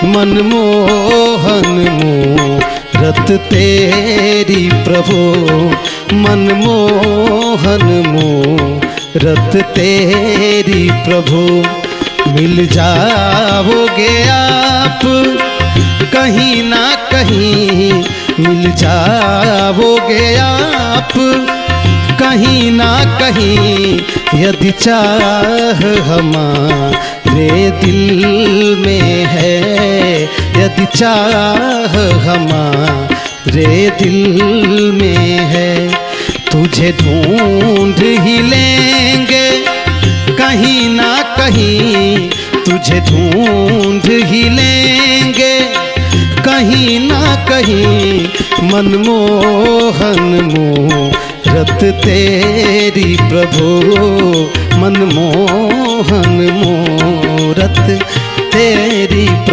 मनमोहन मूरत तेरी प्रभु, मनमोहन मूरत तेरी प्रभु। मिल जाओगे आप कहीं ना कहीं, मिल जाओगे आप कहीं ना कहीं, यदि चाह हमारे दिल में है, यदि चाह हमारे दिल में है। तुझे ढूंढ ही लेंगे कहीं ना कहीं, तुझे ढूंढ ही लेंगे कहीं ना कहीं, मनमोहन मूरत तेरी प्रभु, मनमोहन मूरत तेरी प्रभु।